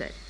परिसर।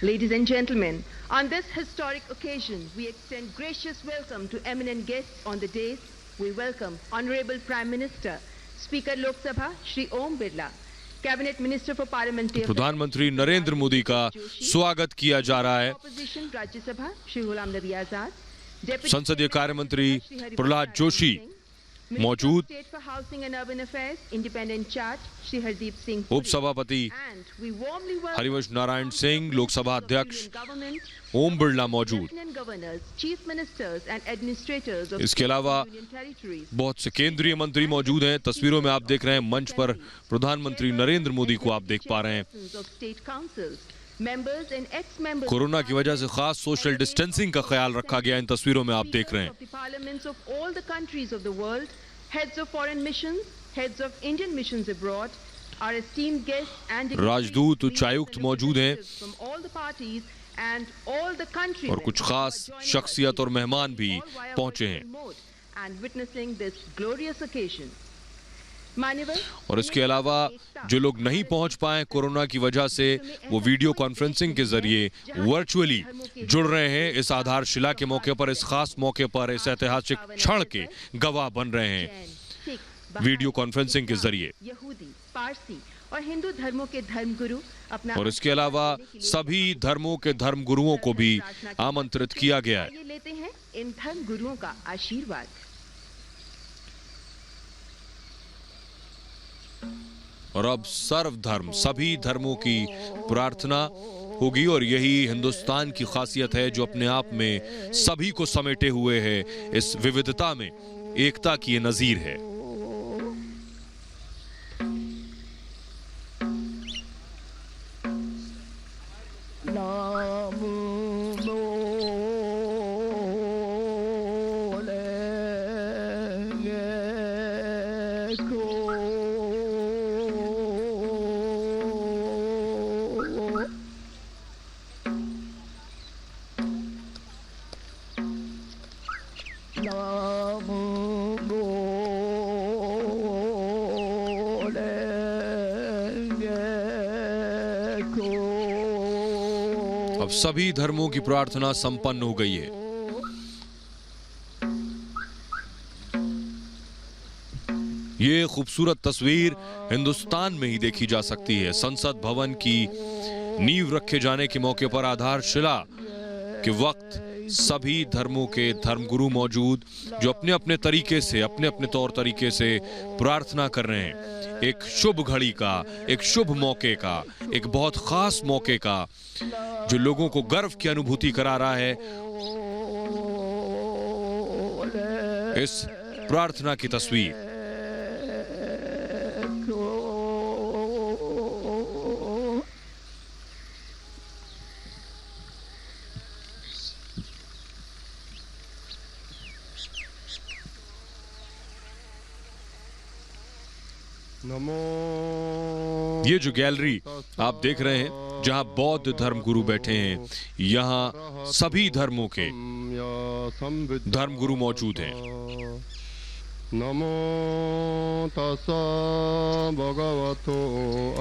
Ladies and gentlemen, on this historic occasion, we extend gracious welcome to eminent guests on the dais. We welcome Honorable Prime Minister, Speaker Lok Sabha, Shri Om Birla, Cabinet Minister for Parliamentary Affairs, प्रधानमंत्री नरेंद्र मोदी का स्वागत किया जा रहा है। Opposition Rajya Sabha Shri Ghulam Nabi Azad, संसदीय कार्य मंत्री प्रहलाद जोशी मौजूद, उपसभापति हरिवंश नारायण सिंह, लोकसभा अध्यक्ष ओम बिरला मौजूद। इसके अलावा बहुत से केंद्रीय मंत्री मौजूद हैं। तस्वीरों में आप देख रहे हैं मंच पर प्रधानमंत्री नरेंद्र मोदी को आप देख पा रहे हैं। कोरोना की वजह से खास सोशल डिस्टेंसिंग का ख्याल रखा गया इन तस्वीरों में आप देख रहे हैं। राजदूत, उच्चायुक्त मौजूद हैं और कुछ खास शख्सियत और मेहमान भी पहुंचे हैं। और इसके अलावा जो लोग नहीं पहुंच पाए कोरोना की वजह से, वो वीडियो कॉन्फ्रेंसिंग के जरिए वर्चुअली जुड़ रहे हैं। इस आधारशिला के मौके पर, इस खास मौके पर, इस ऐतिहासिक क्षण के गवाह बन रहे हैं वीडियो कॉन्फ्रेंसिंग के जरिए। यहूदी, पारसी और हिंदू धर्मों के धर्मगुरु अपना, और इसके अलावा सभी धर्मों के धर्मगुरुओं को भी आमंत्रित किया गया है। ये लेते हैं इन धर्मगुरुओं का आशीर्वाद। और अब सर्वधर्म, सभी धर्मों की प्रार्थना होगी और यही हिंदुस्तान की खासियत है जो अपने आप में सभी को समेटे हुए है। इस विविधता में एकता की ये नजीर है। अब सभी धर्मों की प्रार्थना संपन्न हो गई है। ये खूबसूरत तस्वीर हिंदुस्तान में ही देखी जा सकती है। संसद भवन की नींव रखे जाने के मौके पर आधारशिला के वक्त सभी धर्मों के धर्मगुरु मौजूद, जो अपने अपने तरीके से, अपने अपने तौर तरीके से प्रार्थना कर रहे हैं। एक शुभ घड़ी का, एक शुभ मौके का, एक बहुत खास मौके का, जो लोगों को गर्व की अनुभूति करा रहा है। इस प्रार्थना की तस्वीर ये जो गैलरी आप देख रहे हैं, जहां बौद्ध धर्मगुरु बैठे हैं, यहाँ सभी धर्मों के धर्मगुरु मौजूद हैं। नमो तस्सा भगवतो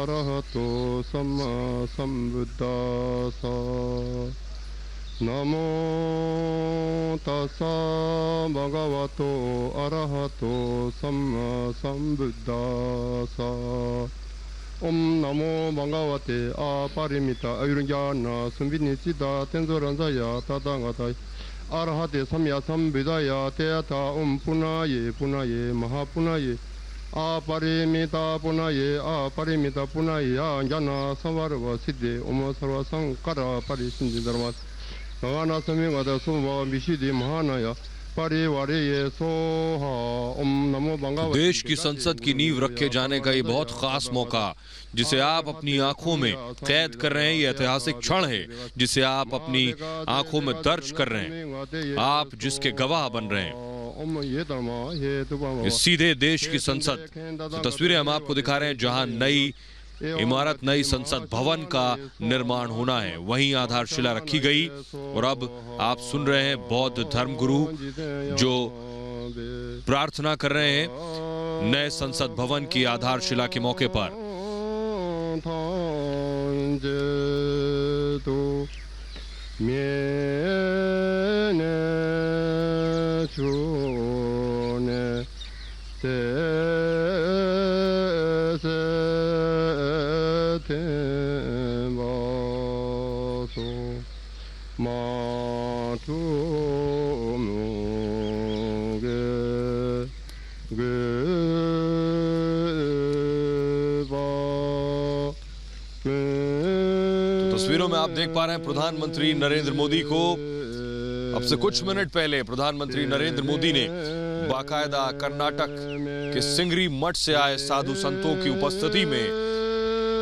अरहतो सम्मा सम्बुद्धास्सा। नमो तस्सा भगवतो अरहतो सम्मा सम्बुद्धास्सा। ओम नमो भगवते अपरिमित अविज्ञान संविनिचिता तेंजोरंजाया तथागताय अरहते सम्या सम्बुद्धाया तेथा ओम पुनाये पुनाये महापुनाये अपरिमिता पुनाये अपरिमिता पुनाये ज्ञान संवर्व सिद्धे ओम सर्व संकर परिसिद्धि धर्म भगवान समिगत शुभ विशुद्धि महानाय परिवारे सोहा। ओम नमो भगवते। देश की संसद की नींव रखे जाने का ये बहुत खास मौका, जिसे आप अपनी आंखों में कैद कर रहे हैं, ये ऐतिहासिक क्षण है जिसे आप अपनी आंखों में दर्ज कर रहे हैं, आप जिसके गवाह बन रहे हैं। इस सीधे देश की संसद की तस्वीरें हम आपको दिखा रहे हैं, जहां नई इमारत, नई संसद भवन का निर्माण होना है, वहीं आधारशिला रखी गई। और अब आप सुन रहे हैं बौद्ध धर्मगुरु जो प्रार्थना कर रहे हैं नए संसद भवन की आधारशिला के मौके पर। tenvaso matu muge तस्वीरों में आप देख पा रहे हैं प्रधानमंत्री नरेंद्र मोदी को। अब से कुछ मिनट पहले प्रधानमंत्री नरेंद्र मोदी ने बाकायदा कर्नाटक के सिंगरी मठ से आए साधु संतों की उपस्थिति में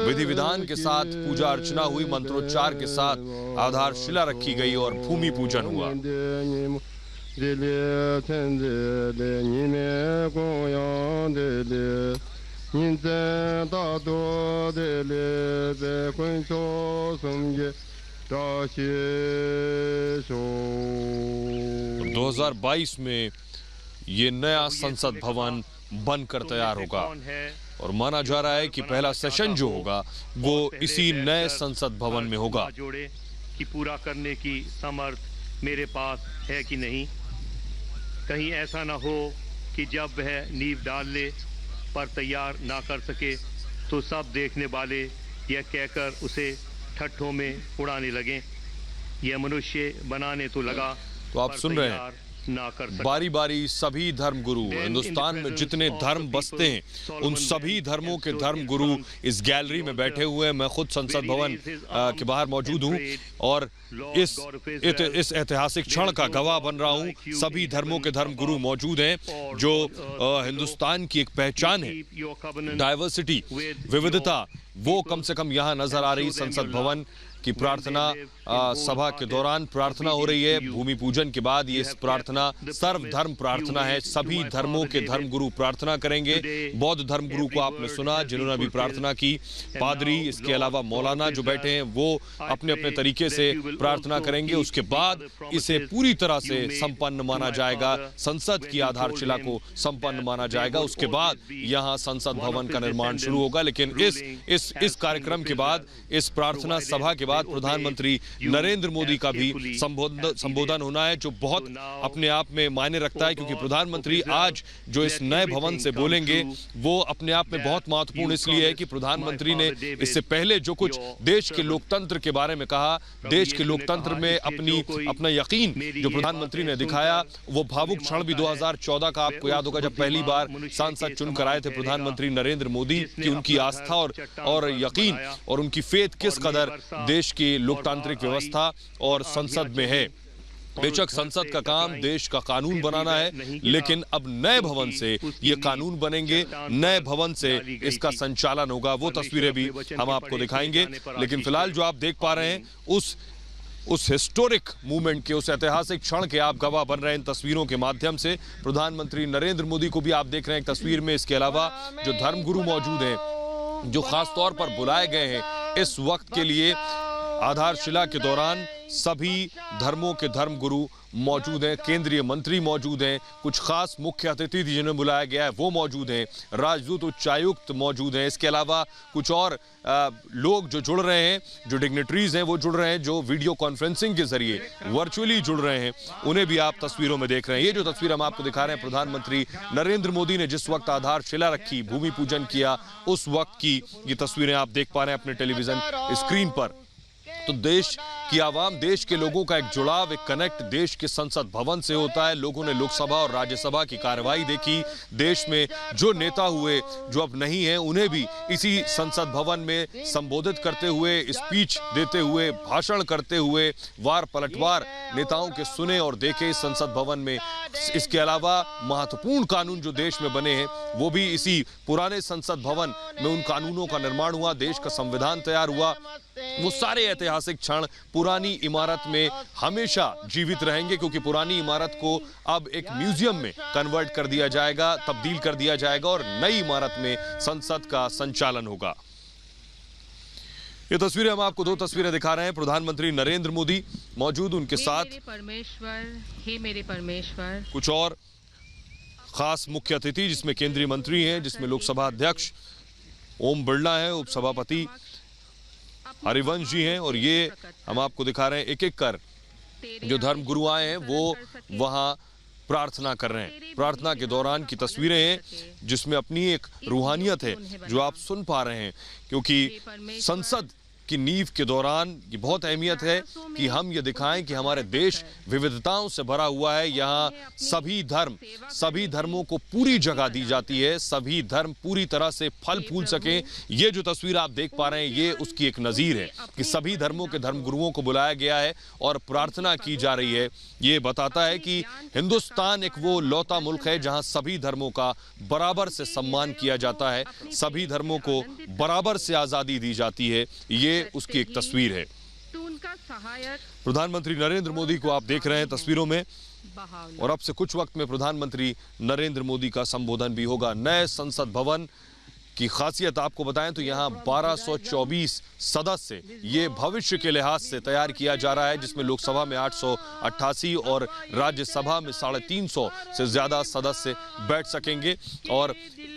विधि विधान के साथ पूजा अर्चना हुई, मंत्रोच्चार के साथ आधारशिला रखी गई और भूमि पूजन हुआ। तो 2022 में ये नया संसद भवन बनकर तैयार होगा और माना जा रहा है कि पहला सेशन जो होगा वो इसी नए संसद भवन में होगा। जोड़े कि पूरा करने की समर्थ मेरे पास है कि नहीं। कहीं ऐसा ना हो कि जब वह नींव डाल ले पर तैयार ना कर सके तो सब देखने वाले यह कहकर उसे ठट्ठों में उड़ाने लगे, यह मनुष्य बनाने तो लगा। तो आप सुन रहे हैं ना कर सका। बारी बारी सभी धर्म गुरु, हिंदुस्तान में जितने धर्म बसते हैं उन सभी धर्मों के धर्म गुरु इस गैलरी में बैठे हुए हैं। मैं खुद संसद भवन के बाहर मौजूद हूं और इस ऐतिहासिक क्षण का गवाह बन रहा हूं। सभी धर्मों के धर्म गुरु मौजूद हैं जो हिंदुस्तान की एक पहचान है, डाइवर्सिटी, विविधता, वो कम से कम यहाँ नजर आ रही। संसद भवन की प्रार्थना सभा के दौरान प्रार्थना हो रही है। भूमि पूजन के बाद ये प्रार्थना सर्वधर्म प्रार्थना है। सभी धर्मों के धर्म गुरु प्रार्थना करेंगे। बौद्ध धर्म गुरु को आपने सुना जिन्होंने अभी प्रार्थना की, पादरी, इसके अलावा मौलाना जो बैठे हैं वो अपने अपने तरीके से प्रार्थना करेंगे। उसके बाद इसे पूरी तरह से संपन्न माना जाएगा, संसद की आधारशिला को संपन्न माना जाएगा। उसके बाद यहाँ संसद भवन का निर्माण शुरू होगा। लेकिन इस कार्यक्रम के बाद, इस प्रार्थना सभा के बाद प्रधानमंत्री नरेंद्र मोदी का भी संबोधन होना है जो बहुत अपने आप में मायने रखता है, क्योंकि प्रधानमंत्री आज जो इस नए भवन से बोलेंगे वो अपने आप में बहुत महत्वपूर्ण इसलिए है कि प्रधानमंत्री ने इससे पहले जो कुछ देश के लोकतंत्र के बारे में कहा, देश के लोकतंत्र में अपना यकीन जो प्रधानमंत्री ने दिखाया, वो भावुक क्षण भी 2014 का आपको याद होगा जब पहली बार सांसद चुनकर आए थे प्रधानमंत्री नरेंद्र मोदी, की उनकी आस्था और यकीन और उनकी फेथ किस कदर देश की लोकतांत्रिक व्यवस्था और संसद में है। बेशक संसद का काम देश का कानून बनाना है, लेकिन अब नए भवन से ये कानून बनेंगे, नए भवन से इसका संचालन होगा। वो तस्वीरें भी हम आपको दिखाएंगे। लेकिन फिलहाल जो आप देख पा रहे हैं उस हिस्टोरिक मूवमेंट के, उस ऐतिहासिक क्षण के आप गवाह बन रहे हैं इन तस्वीरों के माध्यम से। प्रधानमंत्री नरेंद्र मोदी को भी आप देख रहे हैं एक तस्वीर में। इसके अलावा जो धर्मगुरु मौजूद हैं, जो खास तौर पर बुलाए गए हैं इस वक्त के लिए आधारशिला के दौरान, सभी धर्मों के धर्म गुरु मौजूद हैं, केंद्रीय मंत्री मौजूद हैं, कुछ खास मुख्य अतिथि जिन्हें बुलाया गया है वो मौजूद हैं, राजदूत, उच्चायुक्त मौजूद हैं। इसके अलावा कुछ और लोग जो जुड़ रहे हैं, जो डिग्नेटरीज हैं वो जुड़ रहे हैं, जो वीडियो कॉन्फ्रेंसिंग के जरिए वर्चुअली जुड़ रहे हैं, उन्हें भी आप तस्वीरों में देख रहे हैं। ये जो तस्वीर हम आपको दिखा रहे हैं प्रधानमंत्री नरेंद्र मोदी ने जिस वक्त आधारशिला रखी, भूमि पूजन किया, उस वक्त की ये तस्वीरें आप देख पा रहे हैं अपने टेलीविजन स्क्रीन पर। तो देश की आवाम, देश के लोगों का एक जुड़ाव, एक कनेक्ट देश के संसद भवन से होता है। लोगों ने लोकसभा और राज्यसभा की कार्यवाही देखी, देश में जो नेता हुए जो अब नहीं है उन्हें भी इसी संसद भवन में संबोधित करते हुए, स्पीच देते हुए, भाषण करते हुए वार पलटवार नेताओं के सुने और देखे संसद भवन में। इसके अलावा महत्वपूर्ण कानून जो देश में बने हैं वो भी इसी पुराने संसद भवन में उन कानूनों का निर्माण हुआ, देश का संविधान तैयार हुआ। वो सारे ऐतिहासिक क्षण पुरानी इमारत में हमेशा जीवित रहेंगे, क्योंकि पुरानी इमारत को अब एक म्यूजियम में कन्वर्ट कर दिया जाएगा, तब्दील कर दिया जाएगा और नई इमारत में संसद का संचालन होगा। ये तस्वीरें हम आपको, 2 तस्वीरें दिखा रहे हैं। प्रधानमंत्री नरेंद्र मोदी मौजूद, उनके साथ मेरे परमेश्वर कुछ और खास मुख्य अतिथि जिसमें केंद्रीय मंत्री हैं, जिसमें लोकसभा अध्यक्ष ओम बिरला है, उपसभापति हरिवंश जी हैं, और ये हम आपको दिखा रहे हैं एक एक कर जो धर्म गुरु आए हैं वो वहां प्रार्थना कर रहे हैं। प्रार्थना के दौरान की तस्वीरें हैं जिसमें अपनी एक रूहानियत है जो आप सुन पा रहे हैं, क्योंकि संसद की नींव के दौरान ये बहुत अहमियत है कि हम ये दिखाएं कि हमारे देश विविधताओं से भरा हुआ है। यहाँ सभी धर्मों को पूरी जगह दी जाती है, सभी धर्म पूरी तरह से फल फूल सकें। ये जो तस्वीर आप देख पा रहे हैं ये उसकी एक नज़ीर है कि सभी धर्मों के धर्मगुरुओं को बुलाया गया है और प्रार्थना की जा रही है। ये बताता है कि हिंदुस्तान एक वो लौता मुल्क है जहाँ सभी धर्मों का बराबर से सम्मान किया जाता है, सभी धर्मों को बराबर से आज़ादी दी जाती है। ये उसकी एक तस्वीर है। प्रधानमंत्री नरेंद्र मोदी को आप देख रहे हैं तस्वीरों में, और अब से कुछ वक्त में प्रधानमंत्री नरेंद्र मोदी का संबोधन भी होगा। नए संसद भवन की खासियत आपको बताएं तो यहाँ 1224 सदस्य ये भविष्य के लिहाज से तैयार किया जा रहा है, जिसमें लोकसभा में 888 और राज्यसभा में 350 से ज्यादा सदस्य बैठ सकेंगे। और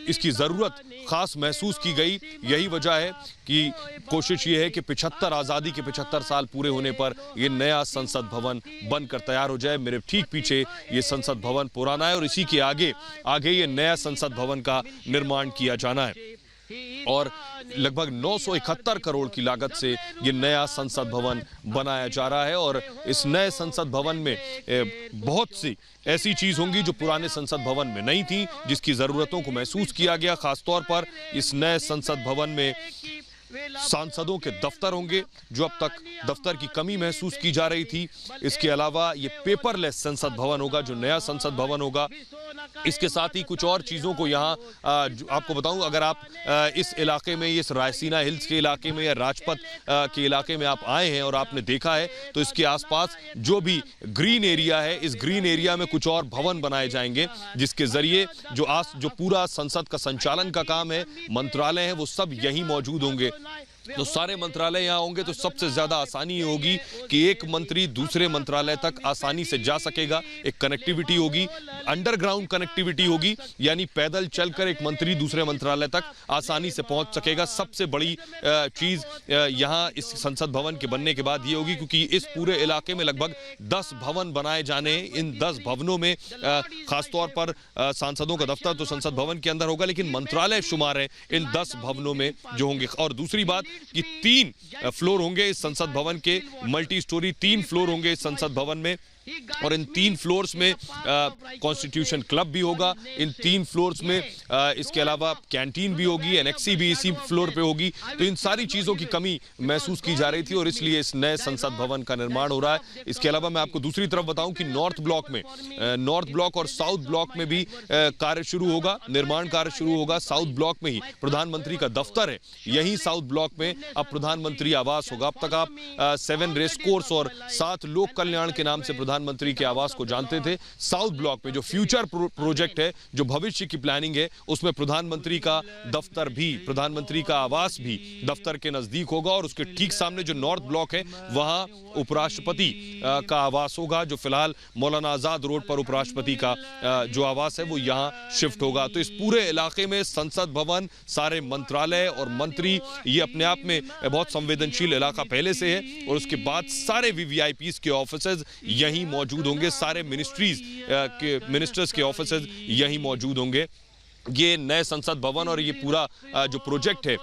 इसकी जरूरत खास महसूस की गई। यही वजह है कि कोशिश ये है कि 75 आज़ादी के 75 साल पूरे होने पर ये नया संसद भवन बनकर तैयार हो जाए। मेरे ठीक पीछे ये संसद भवन पुराना है और इसी के आगे ये नया संसद भवन का निर्माण किया जाना है और लगभग 971 करोड़ की लागत से ये नया संसद भवन बनाया जा रहा है। और इस नए संसद भवन में बहुत सी ऐसी चीज होंगी जो पुराने संसद भवन में नहीं थी, जिसकी जरूरतों को महसूस किया गया। खासतौर पर इस नए संसद भवन में सांसदों के दफ्तर होंगे, जो अब तक दफ्तर की कमी महसूस की जा रही थी। इसके अलावा ये पेपरलेस संसद भवन होगा जो नया संसद भवन होगा। इसके साथ ही कुछ और चीज़ों को यहाँ आपको बताऊं, अगर आप इस इलाके में, इस रायसीना हिल्स के इलाके में या राजपथ के इलाके में आप आए हैं और आपने देखा है तो इसके आसपास जो भी ग्रीन एरिया है, इस ग्रीन एरिया में कुछ और भवन बनाए जाएंगे जिसके जरिए जो पूरा संसद का संचालन का काम है, मंत्रालय है, वो सब यहीं मौजूद होंगे। तो सारे मंत्रालय यहाँ होंगे तो सबसे ज्यादा आसानी होगी कि एक मंत्री दूसरे मंत्रालय तक आसानी से जा सकेगा। एक कनेक्टिविटी होगी, अंडरग्राउंड कनेक्टिविटी होगी, यानी पैदल चलकर एक मंत्री दूसरे मंत्रालय तक आसानी से पहुंच सकेगा। सबसे बड़ी चीज यहाँ इस संसद भवन के बनने के बाद ये होगी, क्योंकि इस पूरे इलाके में लगभग 10 भवन बनाए जाने हैं। इन 10 भवनों में खासतौर पर सांसदों का दफ्तर तो संसद भवन के अंदर होगा, लेकिन मंत्रालय शुमार है इन 10 भवनों में जो होंगे। और दूसरी बात कि 3 फ्लोर होंगे इस संसद भवन के, मल्टी स्टोरी 3 फ्लोर होंगे इस संसद भवन में, और इन 3 फ्लोर्स में कॉन्स्टिट्यूशन क्लब भी होगा। इन 3 फ्लोर्स में इसके अलावा कैंटीन भी होगी, एनेक्सी भी इसी फ्लोर पे होगी। तो इन सारी चीज़ों की कमी महसूस की जा रही थी और इसलिए इस नए संसद भवन का निर्माण हो रहा है। इसके अलावा मैं आपको दूसरी तरफ बताऊं कि नॉर्थ ब्लॉक और साउथ ब्लॉक में भी कार्य शुरू होगा, निर्माण कार्य शुरू होगा। साउथ ब्लॉक में ही प्रधानमंत्री का दफ्तर है, यही साउथ ब्लॉक में अब प्रधानमंत्री आवास होगा। अब तक आप 7 रेस कोर्स और 7 लोक कल्याण के नाम से प्रधानमंत्री के आवास को जानते थे। साउथ ब्लॉक में जो फ्यूचर प्रोजेक्ट है, जो भविष्य की प्लानिंग है, उसमें प्रधानमंत्री का दफ्तर भी, प्रधानमंत्री का आवास भी दफ्तर के नजदीक होगा। और उसके ठीक सामने जो नॉर्थ ब्लॉक है वहां उपराष्ट्रपति का आवास होगा, जो फिलहाल मौलाना आजाद रोड पर उपराष्ट्रपति का जो आवास है वो यहां शिफ्ट होगा। तो इस पूरे इलाके में संसद भवन, सारे मंत्रालय और मंत्री, ये अपने आप में बहुत संवेदनशील इलाका पहले से है। और उसके बाद सारे वीवीआईपीज के ऑफिसेज यहीं मौजूद होंगे, सारे मिनिस्टर्स के ऑफिसेज यहीं मौजूद होंगे। ये नए संसद भवन और ये पूरा जो प्रोजेक्ट है,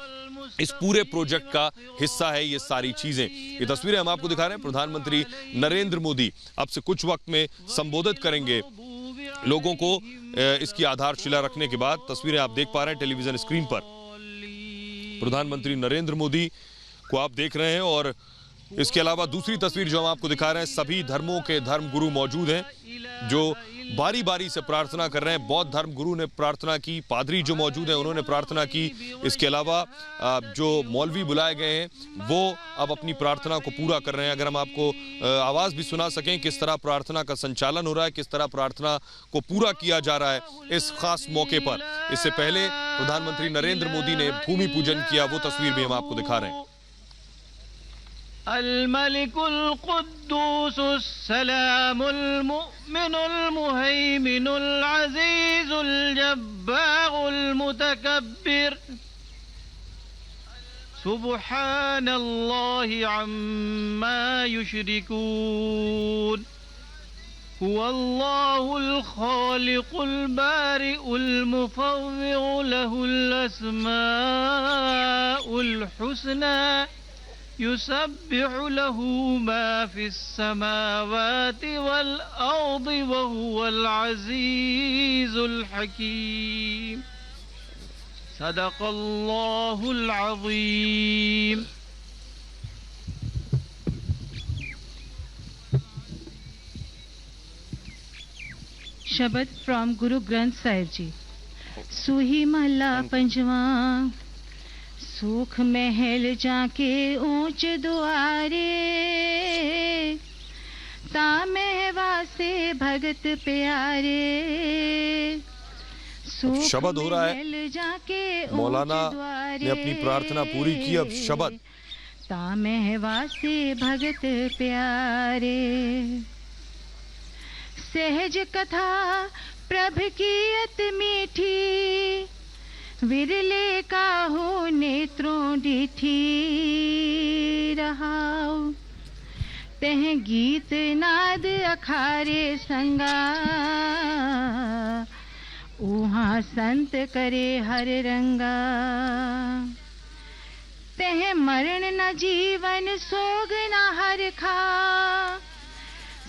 इस पूरे प्रोजेक्ट का हिस्सा है ये सारी चीजें। ये तस्वीरें हम आपको दिखा रहे हैं। प्रधानमंत्री नरेंद्र मोदी अब से कुछ वक्त में संबोधित करेंगे लोगों को। इसकी आधारशिला रखने के बाद तस्वीरें आप देख पा रहे हैं टेलीविजन स्क्रीन पर। प्रधानमंत्री नरेंद्र मोदी को आप देख रहे हैं और इसके अलावा दूसरी तस्वीर जो हम आपको दिखा रहे हैं, सभी धर्मों के धर्म गुरु मौजूद हैं जो बारी बारी से प्रार्थना कर रहे हैं। बौद्ध धर्म गुरु ने प्रार्थना की, पादरी जो मौजूद हैं उन्होंने प्रार्थना की। इसके अलावा जो मौलवी बुलाए गए हैं वो अब अपनी प्रार्थना को पूरा कर रहे हैं। अगर हम आपको आवाज़ भी सुना सकें किस तरह प्रार्थना का संचालन हो रहा है, किस तरह प्रार्थना को पूरा किया जा रहा है इस खास मौके पर। इससे पहले प्रधानमंत्री नरेंद्र मोदी ने भूमि पूजन किया, वो तस्वीर भी हम आपको दिखा रहे हैं। अल-मलिकुल कुद्दूसुस सलामुल मुमिनुल मुहैमिनुल अज़ीज़ुल जब्बारुल मुतकब्बिर सुब्हानल्लाहि अम्मा युश्रिकून। हुवल्लाहुल खालिकुल बारिउल मुफव्विउ लहुल अस्माउल हुस्ना युसब्बिहु लहू मा फिस समावाति वल अर्दि व हुवल अज़ीज़ुल हकीम। सदक़ल्लाहुल अज़ीम। शब्द फ्रॉम गुरु ग्रंथ साहिब जी। सूही महला पंजवा। सुख महल जाके ऊंच दुआरे, ता महवा से भगत प्यारे। शब्द हो रहा है। जाके मौलाना ने अपनी प्रार्थना पूरी की। अब शब्द। ता महवा से भगत प्यारे। सहज कथा प्रभ की अत मीठी, विरले का हो नेत्रों डिठी। रहाओ तह गीत नाद अखारे संगा, उहाँ संत करे हर रंगा। तह मरण न जीवन सोग न हर खा,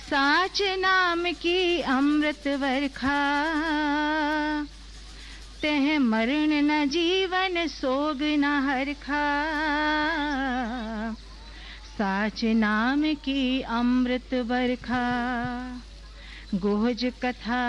साच नाम की अमृत वर्खा। तह मरण न जीवन सोग न हर खा, साच नाम की अमृत वर्खा। गोहज कथा